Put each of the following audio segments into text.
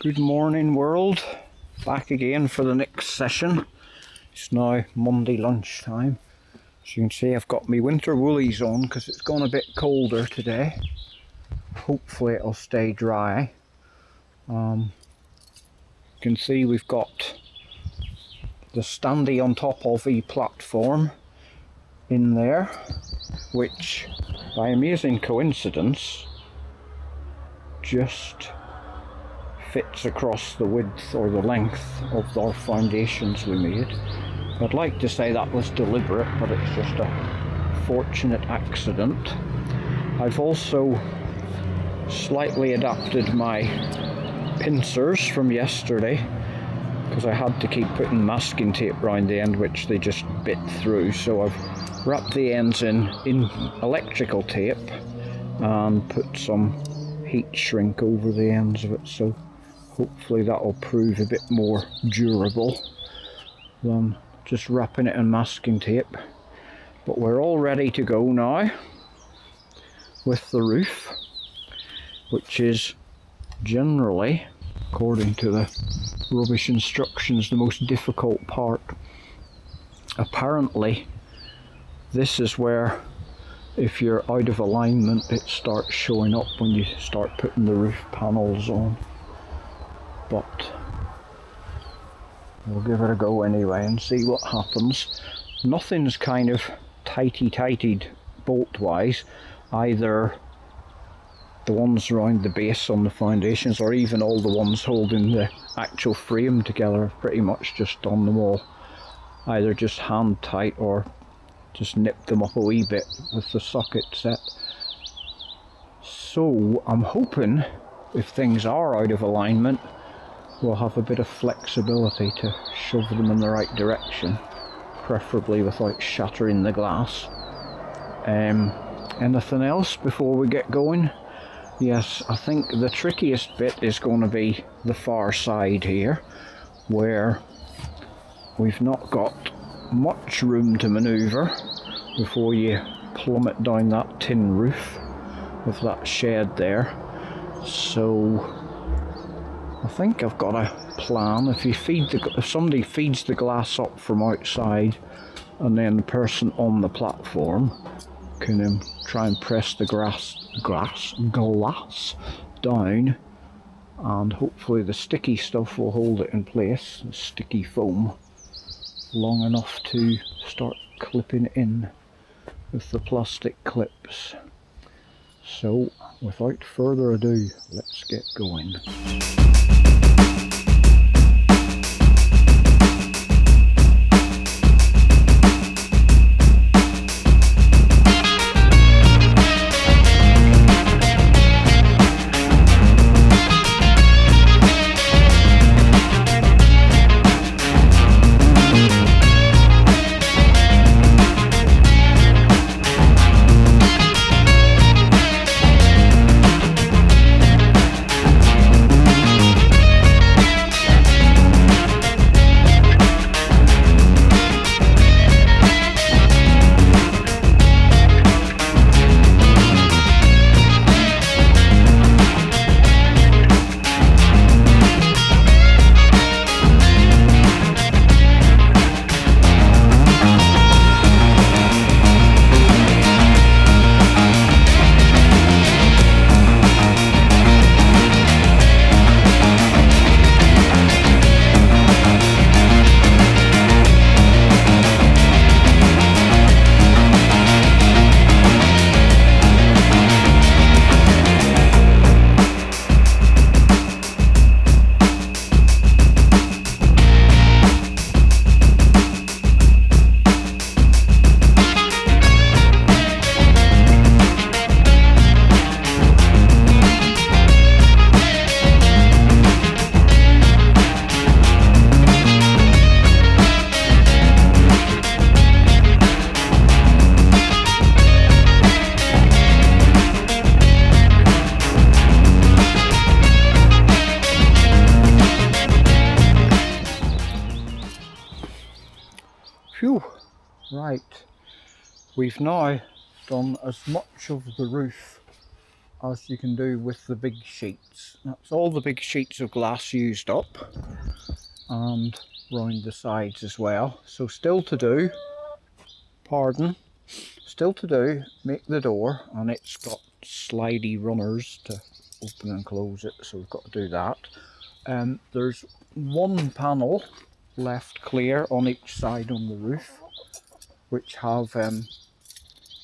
Good morning world, back again for the next session. It's now Monday lunchtime. As you can see, I've got my winter woolies on because it's gone a bit colder today. Hopefully it'll stay dry. You can see we've got the standee on top of a platform in there, which by amazing coincidence just fits across the width or the length of our foundations we made. I'd like to say that was deliberate, but it's just a fortunate accident. I've also slightly adapted my pincers from yesterday because I had to keep putting masking tape around the end, which they just bit through, so I've wrapped the ends in electrical tape and put some heat shrink over the ends of it, so hopefully that will prove a bit more durable than just wrapping it in masking tape. But we're all ready to go now with the roof, which is generally, according to the rubbish instructions, the most difficult part. Apparently this is where, if you're out of alignment, it starts showing up when you start putting the roof panels on. But we'll give it a go anyway and see what happens. Nothing's kind of tighty-tightied bolt-wise, either the ones around the base on the foundations or even all the ones holding the actual frame together. I've pretty much just done them all either just hand tight or just nipped them up a wee bit with the socket set. So I'm hoping if things are out of alignment, we'll have a bit of flexibility to shove them in the right direction, preferably without shattering the glass. Anything else before we get going? Yes, I think the trickiest bit is going to be the far side here, where we've not got much room to manoeuvre before you plummet down that tin roof with that shed there. So I think I've got a plan. If somebody feeds the glass up from outside, and then the person on the platform can try and press the glass down, and hopefully the sticky stuff will hold it in place, the sticky foam, long enough to start clipping in with the plastic clips. So without further ado, let's get going. Phew, right, we've now done as much of the roof as you can do with the big sheets. That's all the big sheets of glass used up, and round the sides as well. So still to do, still to do, make the door, and it's got slidey runners to open and close it, so we've got to do that. There's one panel left clear on each side on the roof, which have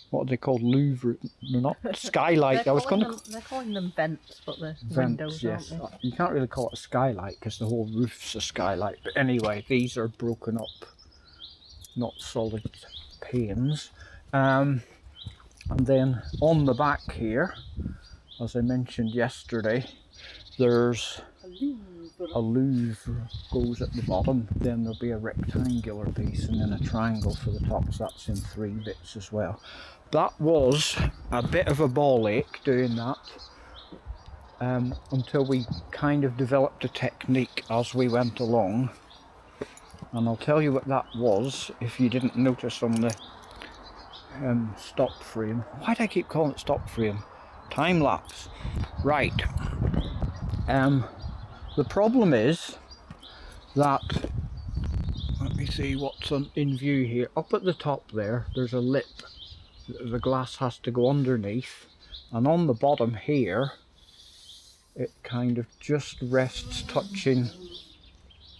what are they called? Louvre? They're not skylight. They're calling them vents, but they're windows, yes. aren't they? You can't really call it a skylight because the whole roof's a skylight. But anyway, these are broken up, not solid panes. And then on the back here, as I mentioned yesterday, there's a louvre goes at the bottom, then there'll be a rectangular piece and then a triangle for the top, so that's in 3 bits as well. That was a bit of a ball ache doing that, until we kind of developed a technique as we went along, and I'll tell you what that was if you didn't notice on the stop frame. Why do I keep calling it stop frame? Time lapse. Right. The problem is that, let me see what's in view here. Up at the top there, there's a lip. The glass has to go underneath, and on the bottom here, it kind of just rests touching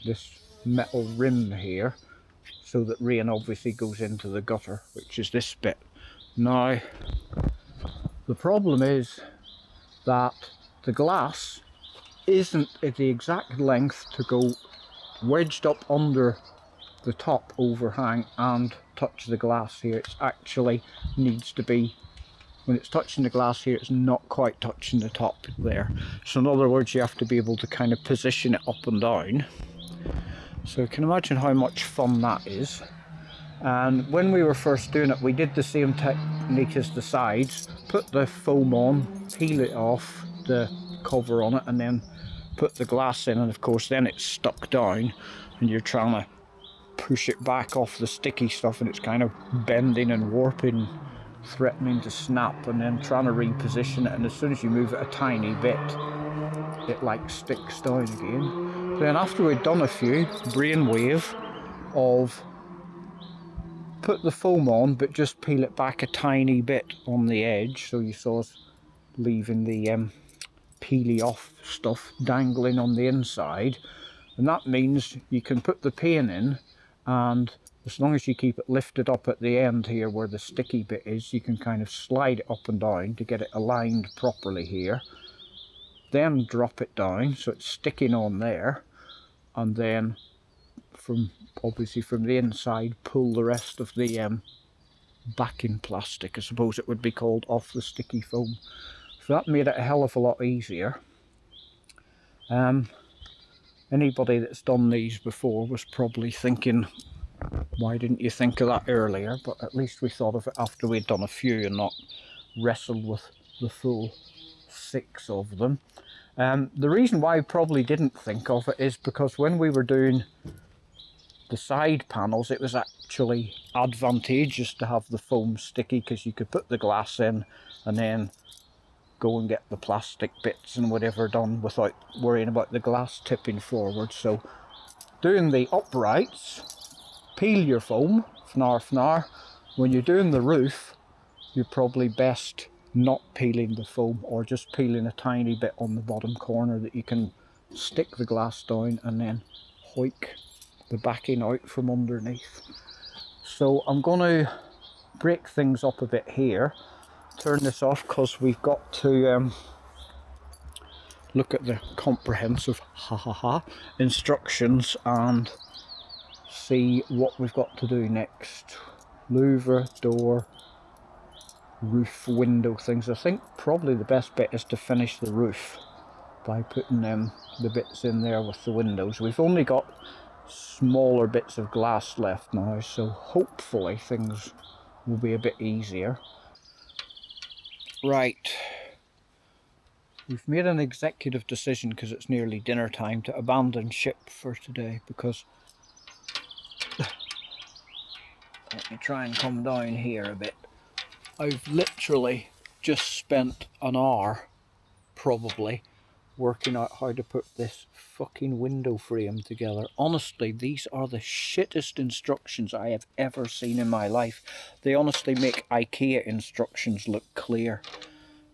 this metal rim here, so that rain obviously goes into the gutter, which is this bit. Now, the problem is that the glass isn't at the exact length to go wedged up under the top overhang and touch the glass here. It actually needs to be, when it's touching the glass here, it's not quite touching the top there. So in other words, you have to be able to kind of position it up and down. So you can imagine how much fun that is. And when we were first doing it, we did the same technique as the sides. Put the foam on, peel it off the cover on it, and then put the glass in, and of course then it's stuck down and you're trying to push it back off the sticky stuff, and it's kind of bending and warping, threatening to snap, and then trying to reposition it, and as soon as you move it a tiny bit, it like sticks down again. Then after we'd done a few, brainwave of put the foam on but just peel it back a tiny bit on the edge, so you saw us leaving the peely off stuff dangling on the inside, and that means you can put the pane in, and as long as you keep it lifted up at the end here where the sticky bit is, you can kind of slide it up and down to get it aligned properly here, then drop it down so it's sticking on there, and then obviously from the inside pull the rest of the backing plastic, I suppose it would be called, off the sticky foam. So that made it a hell of a lot easier. Anybody that's done these before was probably thinking, why didn't you think of that earlier? But at least we thought of it after we'd done a few and not wrestled with the full 6 of them. The reason why I probably didn't think of it is because when we were doing the side panels, it was actually advantageous to have the foam sticky, because you could put the glass in and then go and get the plastic bits and whatever done without worrying about the glass tipping forward. So doing the uprights, peel your foam, fnar. When you're doing the roof, you're probably best not peeling the foam, or just peeling a tiny bit on the bottom corner that you can stick the glass down and then hoik the backing out from underneath. So I'm going to break things up a bit here, turn this off, because we've got to look at the comprehensive instructions and see what we've got to do next. Louver, door, roof, window things. I think probably the best bit is to finish the roof by putting the bits in there with the windows. We've only got smaller bits of glass left now, so hopefully things will be a bit easier. Right, we've made an executive decision, because it's nearly dinner time, to abandon ship for today, because let me try and come down here a bit. I've literally just spent an hour probably working out how to put this fucking window frame together. Honestly, these are the shittest instructions I have ever seen in my life. They honestly make IKEA instructions look clear.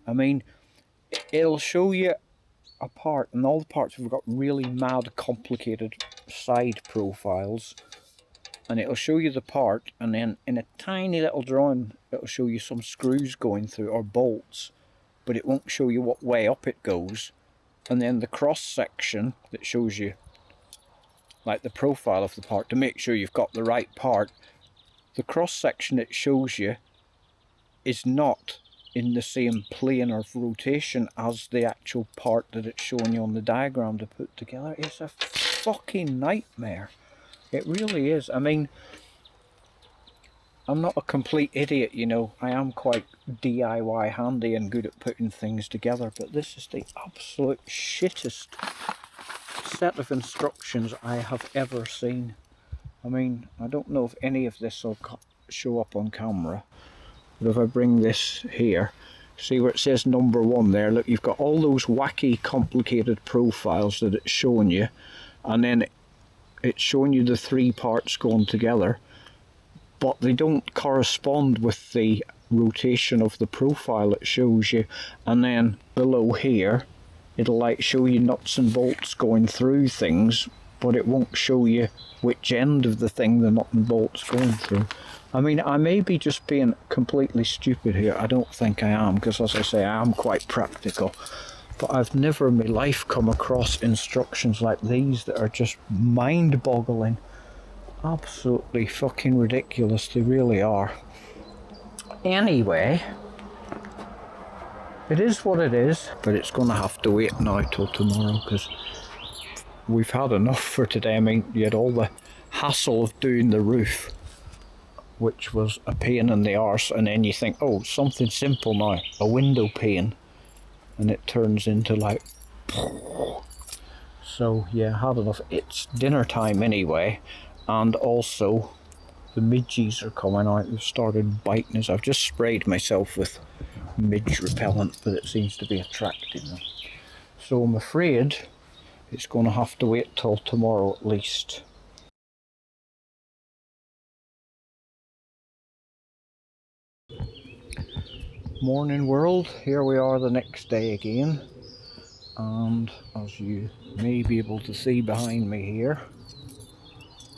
I mean, it'll show you a part, and all the parts have got really mad complicated side profiles, and it'll show you the part, and then in a tiny little drawing it'll show you some screws going through or bolts, but it won't show you what way up it goes. And then the cross section that shows you like the profile of the part to make sure you've got the right part, the cross section it shows you is not in the same plane of rotation as the actual part that it's showing you on the diagram to put together. It's a fucking nightmare. It really is. I mean, I'm not a complete idiot, you know. I am quite DIY handy and good at putting things together, but this is the absolute shittest set of instructions I have ever seen. I mean, I don't know if any of this will show up on camera, but if I bring this here, see where it says number 1 there, look, you've got all those wacky complicated profiles that it's showing you, and then it's showing you the 3 parts going together, but they don't correspond with the rotation of the profile it shows you. And then below here it'll like show you nuts and bolts going through things, but it won't show you which end of the thing the nut and bolt's going through. I mean, I may be just being completely stupid here. I don't think I am, because as I say, I am quite practical, but I've never in my life come across instructions like these that are just mind-boggling. Absolutely fucking ridiculous, they really are. Anyway, it is what it is, but it's going to have to wait now till tomorrow, because we've had enough for today. I mean, you had all the hassle of doing the roof, which was a pain in the arse, and then you think, oh, something simple now, a window pane, and it turns into like... So yeah, had enough. It's dinner time anyway. And also, the midges are coming out. They've started biting us. I've just sprayed myself with midge repellent, but it seems to be attracting them. So I'm afraid it's going to have to wait till tomorrow at least. Morning world, here we are the next day again. And as you may be able to see behind me here,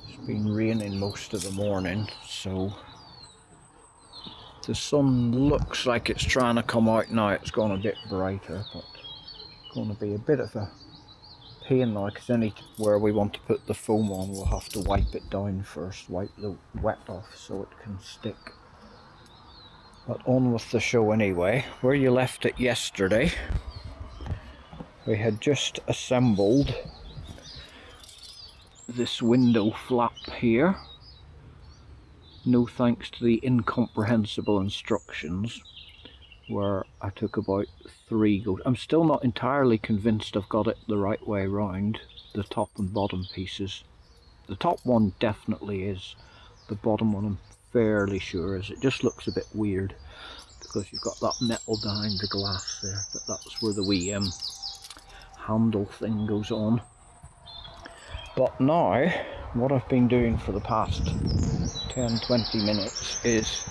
it's been raining most of the morning, so the sun looks like it's trying to come out now. It's gone a bit brighter, but it's going to be a bit of a pain now, because anywhere we want to put the foam on, we'll have to wipe it down first, wipe the wet off so it can stick. But on with the show anyway. Where you left it yesterday, we had just assembled this window flap here. No thanks to the incomprehensible instructions, where I took about 3 goes. I'm still not entirely convinced I've got it the right way round, the top and bottom pieces. The top one definitely is. The bottom one I'm fairly sure is. It just looks a bit weird because you've got that metal behind the glass there, but that's where the wee handle thing goes on. But now, what I've been doing for the past 10-20 minutes is,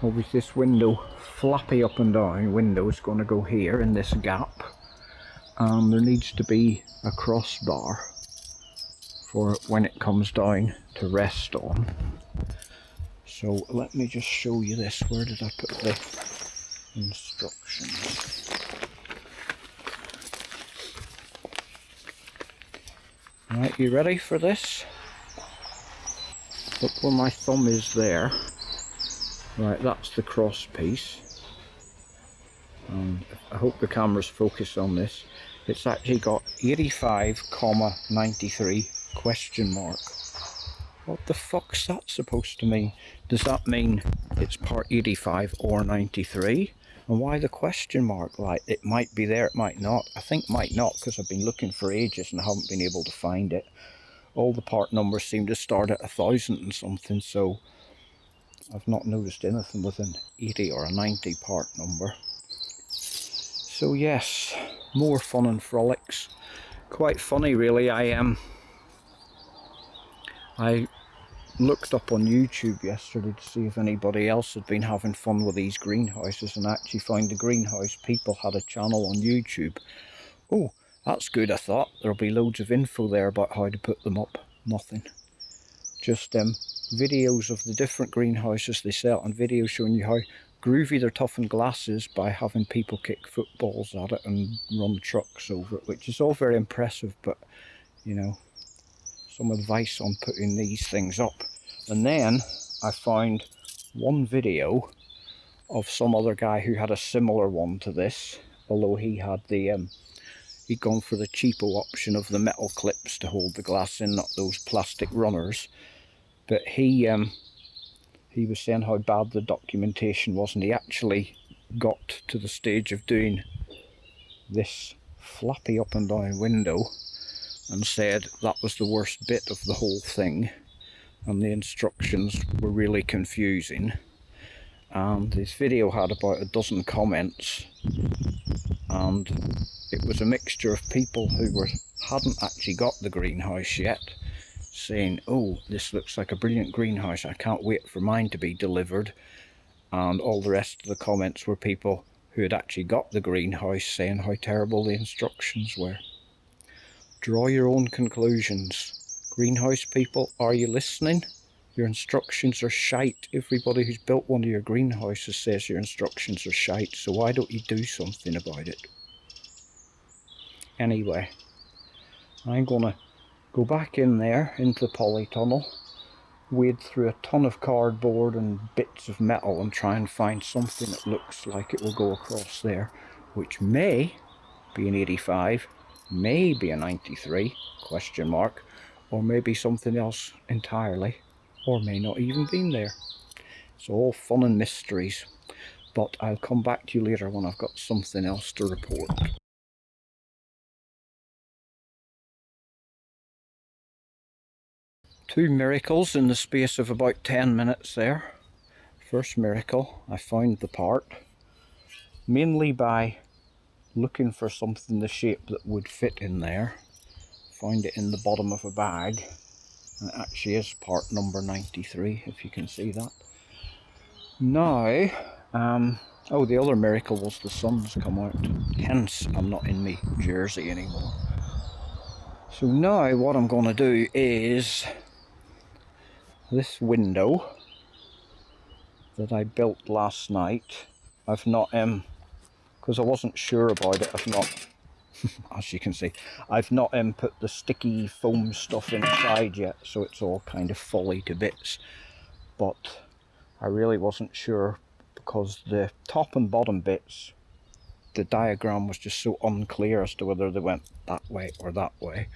obviously this window, flappy up and down window, is going to go here in this gap, and there needs to be a crossbar for when it comes down to rest on. So let me just show you this. Where did I put the instructions? Right, you ready for this? Look where my thumb is there. Right, that's the cross piece. I hope the camera's focused on this. It's actually got 85,93 question mark. What the fuck's that supposed to mean? Does that mean it's part 85 or 93? And why the question mark? Like, it might be there, it might not. I think might not, because I've been looking for ages and I haven't been able to find it. All the part numbers seem to start at 1,000 and something, so I've not noticed anything with an 80 or a 90 part number. So yes, more fun and frolics. Quite funny really. I looked up on YouTube yesterday to see if anybody else had been having fun with these greenhouses, and actually found the greenhouse people had a channel on YouTube. Oh, that's good, I thought. There'll be loads of info there about how to put them up. Nothing. Just videos of the different greenhouses they sell, and videos showing you how groovy their toughened glass is by having people kick footballs at it and run trucks over it, which is all very impressive, but you know, some advice on putting these things up. And then I found one video of some other guy who had a similar one to this, although he had the he'd gone for the cheapo option of the metal clips to hold the glass in, not those plastic runners. But he was saying how bad the documentation was, and he actually got to the stage of doing this flappy up and down window and said that was the worst bit of the whole thing, and the instructions were really confusing. And his video had about a dozen comments, and it was a mixture of people who hadn't actually got the greenhouse yet, saying, oh, this looks like a brilliant greenhouse, I can't wait for mine to be delivered. And all the rest of the comments were people who had actually got the greenhouse saying how terrible the instructions were. Draw your own conclusions. Greenhouse people, are you listening? Your instructions are shite. Everybody who's built one of your greenhouses says your instructions are shite, so why don't you do something about it? Anyway, I'm gonna go back in there into the polytunnel, wade through a ton of cardboard and bits of metal and try and find something that looks like it will go across there, which may be an 85, may be a 93, question mark, or maybe something else entirely, or may not even been there. It's all fun and mysteries, but I'll come back to you later when I've got something else to report. Two miracles in the space of about 10 minutes there. First miracle, I found the part, mainly by looking for something the shape that would fit in there. Found it in the bottom of a bag, and it actually is part number 93, if you can see that. Now, oh, the other miracle was the sun's come out, hence I'm not in my jersey anymore. So now what I'm going to do is this window that I built last night, I've not, because I wasn't sure about it, I've not, as you can see, I've not put the sticky foam stuff inside yet, so it's all kind of folly to bits. But I really wasn't sure, because the top and bottom bits, the diagram was just so unclear as to whether they went that way or that way.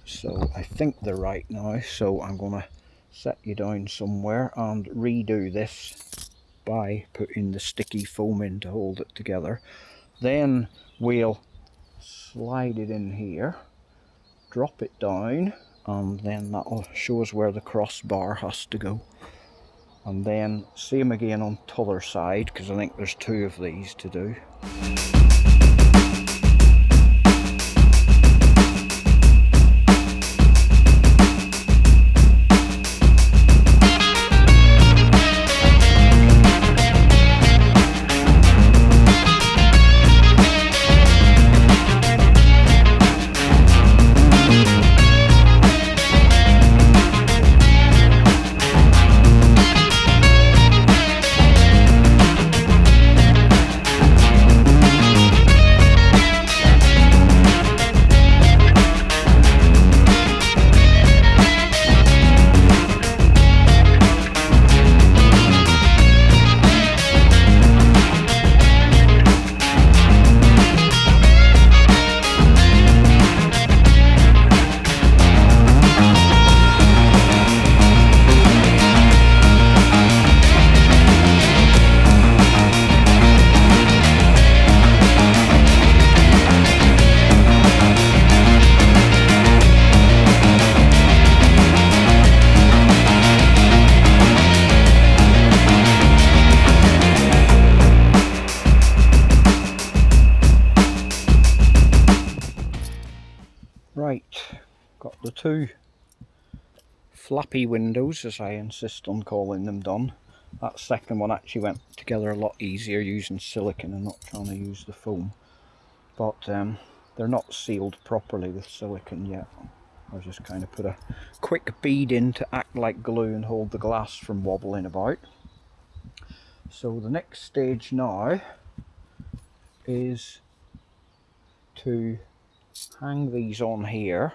So I think they're right now, so I'm going to set you down somewhere and redo this by putting the sticky foam in to hold it together. Then we'll slide it in here, drop it down, and then that'll show us where the crossbar has to go. And then same again on the other side, because I think there's two of these to do. the two flappy windows, as I insist on calling them, done. That second one actually went together a lot easier using silicone and not trying to use the foam. But they're not sealed properly with silicone yet. I just kind of put a quick bead in to act like glue and hold the glass from wobbling about. So the next stage now is to hang these on here,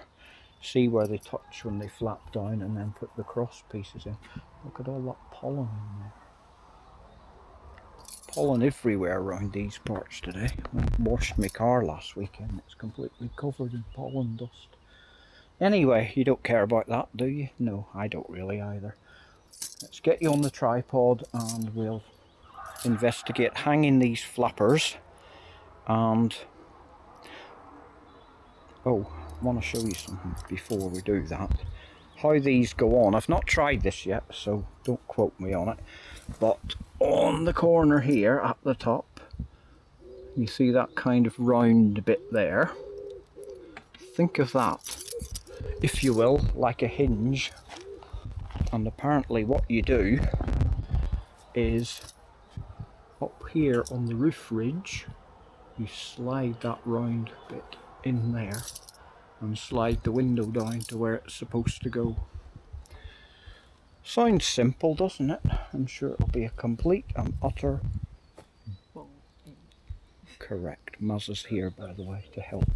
see where they touch when they flap down, and then put the cross pieces in. Look at all that pollen in there. Pollen everywhere around these parts today. I washed my car last weekend, it's completely covered in pollen dust. Anyway, you don't care about that, do you? No, I don't really either. Let's get you on the tripod and we'll investigate hanging these flappers. And oh, I want to show you something before we do that. How these go on. I've not tried this yet, so don't quote me on it. But on the corner here at the top, you see that kind of round bit there. Think of that, if you will, like a hinge. And apparently what you do is up here on the roof ridge, you slide that round bit in there and slide the window down to where it's supposed to go. Sounds simple, doesn't it? I'm sure it'll be a complete and utter... Correct. Mazza's here, by the way, to help.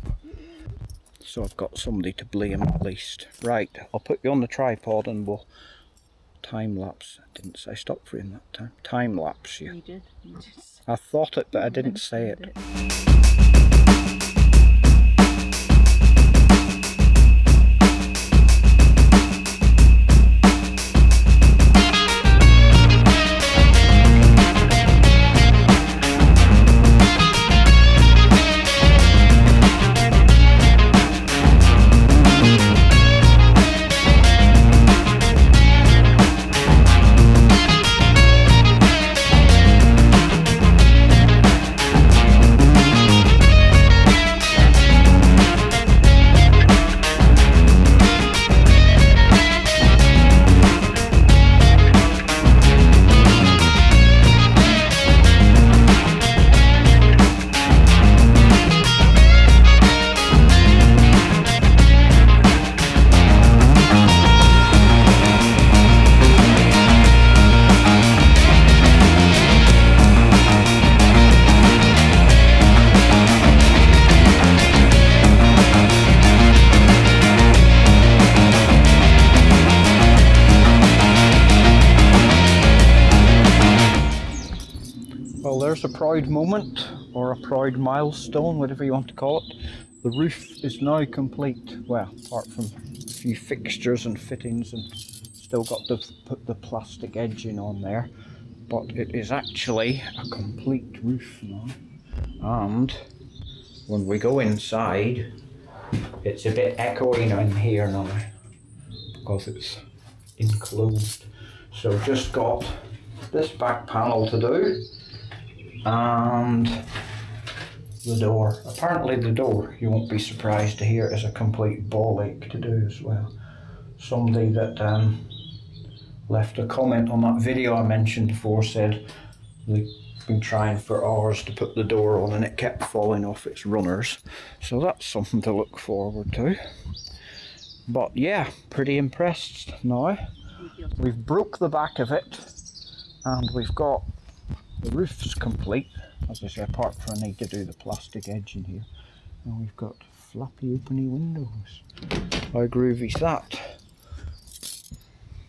So I've got somebody to blame at least. Right, I'll put you on the tripod and we'll time-lapse. I didn't say stop for him that time. Time-lapse you. You did. You just I thought it, but I didn't say it. Well, there's a proud moment, or a proud milestone, whatever you want to call it. The roof is now complete. Well, apart from a few fixtures and fittings, and still got to put the plastic edging on there. But it is actually a complete roof now. And when we go inside, it's a bit echoing in here now because it's enclosed. So just got this back panel to do. And the door. Apparently the door, you won't be surprised to hear, is a complete ball ache to do as well. Somebody that left a comment on that video I mentioned before said they've been trying for hours to put the door on and it kept falling off its runners. So that's something to look forward to. But yeah, pretty impressed now. We've broke the back of it and we've got the roof's complete, as I say, apart from I need to do the plastic edging here. And we've got flappy openy windows. How groovy's that?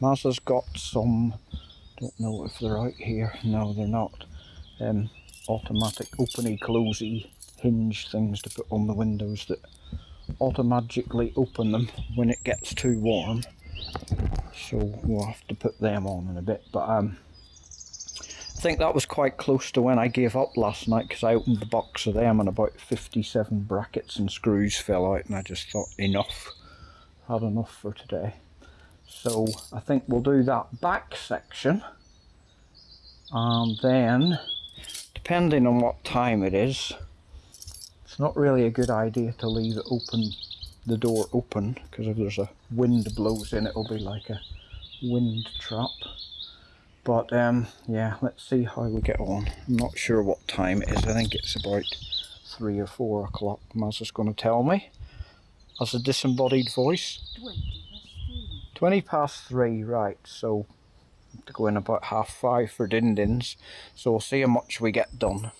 Mazza's got some, don't know if they're out here, no they're not, automatic openy closey hinge things to put on the windows that automatically open them when it gets too warm. So we'll have to put them on in a bit, but I think that was quite close to when I gave up last night, because I opened the box of them and about 57 brackets and screws fell out, and I just thought enough, had enough for today. So I think we'll do that back section, and then depending on what time it is, it's not really a good idea to leave it open the door open, because if there's a wind blows in, it'll be like a wind trap. But yeah, let's see how we get on. I'm not sure what time it is. I think it's about 3 or 4 o'clock. Mazza's going to tell me as a disembodied voice. 20 past 3, right, so to go in about 5:30 for din-dins. So we'll see how much we get done.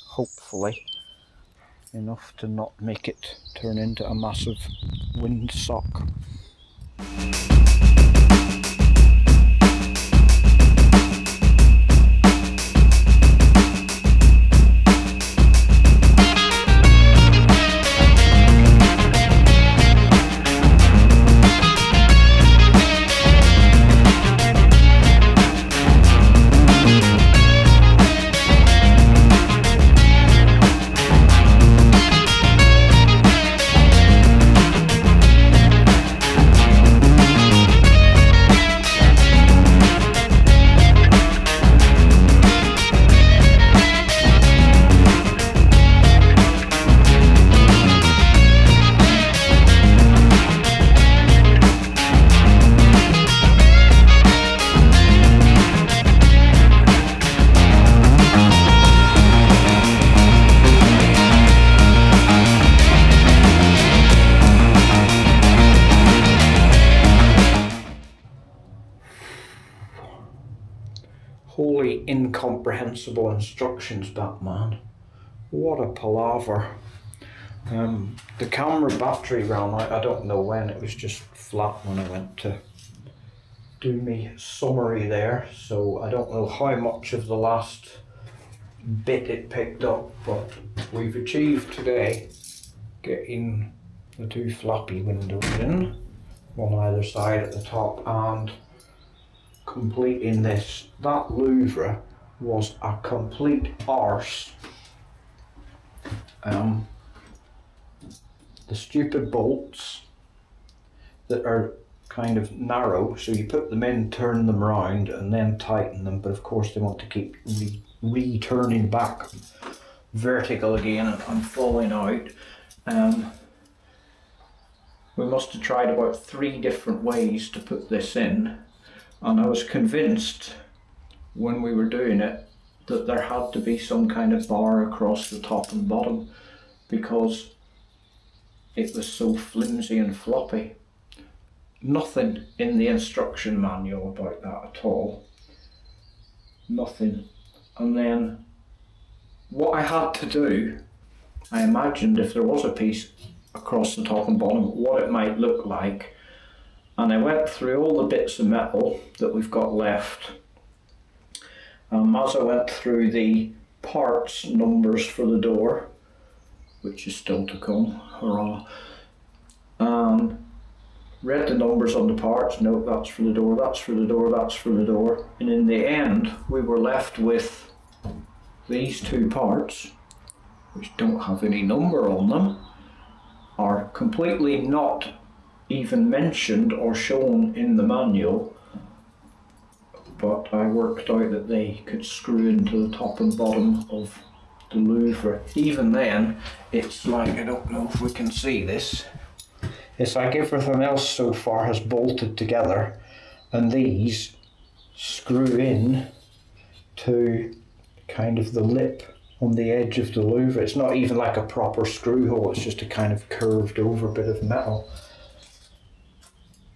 Hopefully enough to not make it turn into a massive windsock. Wholly incomprehensible instructions, Batman. What a palaver. The camera battery ran out, I don't know when, it was just flat when I went to do me summary there, so I don't know how much of the last bit it picked up, but we've achieved today getting the 2 flappy windows in, one either side at the top, and completing this. That louvre was a complete arse. The stupid bolts that are kind of narrow, so you put them in, turn them round and then tighten them, but of course they want to keep re-turning back vertical again and falling out. We must have tried about 3 different ways to put this in, and I was convinced when we were doing it that there had to be some kind of bar across the top and bottom because it was so flimsy and floppy. Nothing in the instruction manual about that at all. Nothing. And then what I had to do, I imagined if there was a piece across the top and bottom, what it might look like. And I went through all the bits of metal that we've got left. Mazza went through the parts numbers for the door, which is still to come, hurrah. Read the numbers on the parts, no, that's for the door, that's for the door, that's for the door. And in the end, we were left with these 2 parts, which don't have any number on them, are completely not even mentioned or shown in the manual, but I worked out that they could screw into the top and bottom of the louvre. Even then, it's like, I don't know if we can see this, it's like everything else so far has bolted together and these screw in to kind of the lip on the edge of the louvre. It's not even like a proper screw hole, it's just a kind of curved over bit of metal.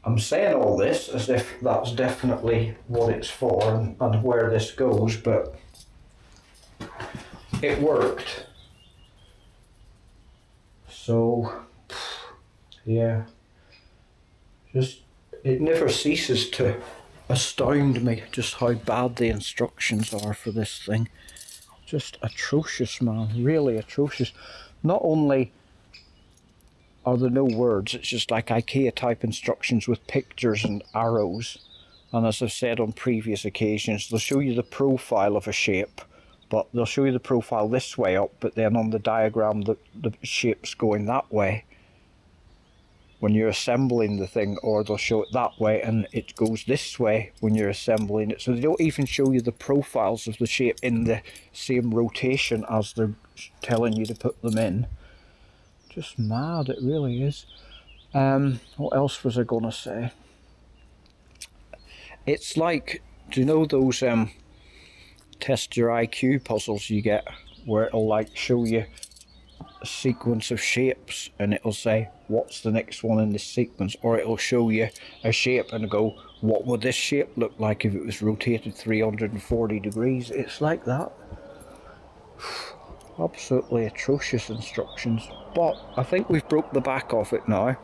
I'm saying all this as if that's definitely what it's for and where this goes, but it worked. So, yeah, just, it never ceases to astound me just how bad the instructions are for this thing. Just atrocious, man, really atrocious. Not only are there no words, it's just like IKEA type instructions with pictures and arrows, and as I've said on previous occasions, they'll show you the profile of a shape, but they'll show you the profile this way up, but then on the diagram the shape's going that way when you're assembling the thing, or they'll show it that way and it goes this way when you're assembling it. So they don't even show you the profiles of the shape in the same rotation as they're telling you to put them in. Just mad, it really is. What else was I gonna say? It's like, do you know those test your IQ puzzles you get, where it'll like show you a sequence of shapes and it'll say what's the next one in this sequence, or it'll show you a shape and go, what would this shape look like if it was rotated 340 degrees? It's like that. Absolutely atrocious instructions, but I think we've broke the back off it now,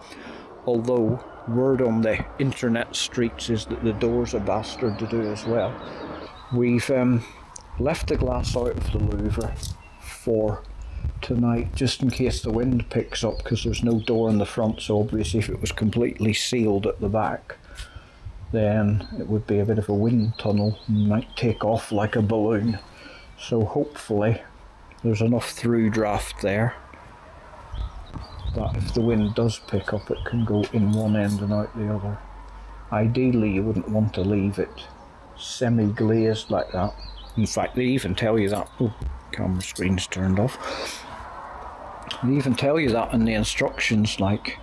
although word on the internet streets is that the door's a bastard to do as well. We've left the glass out of the louver for tonight just in case the wind picks up, because there's no door in the front, so obviously if it was completely sealed at the back then it would be a bit of a wind tunnel and might take off like a balloon. So hopefully there's enough through draft there that if the wind does pick up it can go in one end and out the other. Ideally you wouldn't want to leave it semi-glazed like that. In fact, they even tell you that. Oh, camera screen's turned off. They even tell you that in the instructions, like,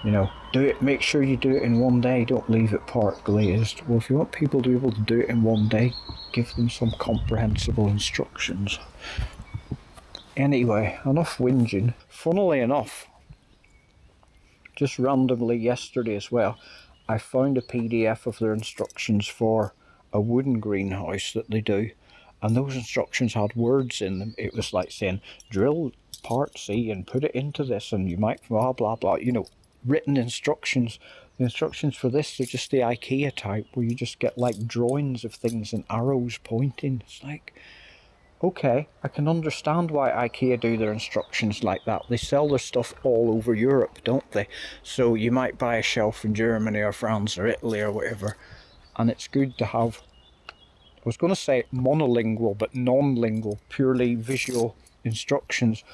you know, do it, make sure you do it in one day, don't leave it part glazed. Well, if you want people to be able to do it in one day, give them some comprehensible instructions. Anyway, enough whinging. Funnily enough, just randomly yesterday as well, I found a PDF of their instructions for a wooden greenhouse that they do, and those instructions had words in them. It was like saying, drill part C and put it into this and you might blah blah blah, you know, written instructions. The instructions for this are just the IKEA type where you just get like drawings of things and arrows pointing. It's like, okay, I can understand why IKEA do their instructions like that. They sell their stuff all over Europe, don't they? So you might buy a shelf in Germany or France or Italy or whatever, and it's good to have, I was going to say monolingual, but non-lingual, purely visual instructions.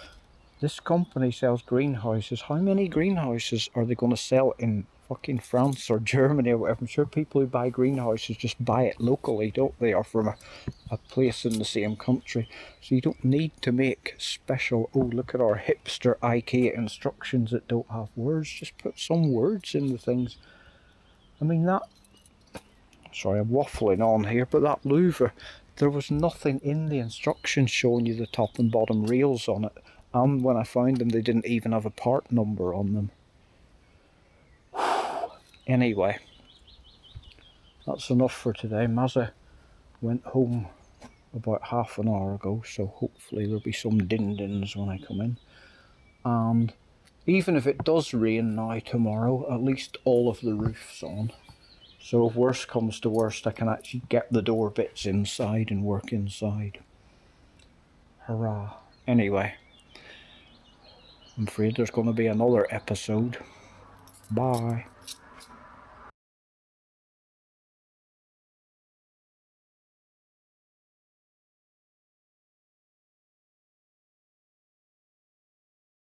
This company sells greenhouses. How many greenhouses are they going to sell in fucking France or Germany or whatever? I'm sure people who buy greenhouses just buy it locally, don't they? Or from a place in the same country. So you don't need to make special, oh, look at our hipster IKEA instructions that don't have words. Just put some words in the things. I mean, that, sorry, I'm waffling on here, but that louver, there was nothing in the instructions showing you the top and bottom rails on it. And when I found them, they didn't even have a part number on them. Anyway, that's enough for today. Mazza went home about half an hour ago, so hopefully there'll be some din-dins when I come in. And even if it does rain now tomorrow, at least all of the roof's on. So if worst comes to worst, I can actually get the door bits inside and work inside. Hurrah. Anyway, I'm afraid there's going to be another episode. Bye.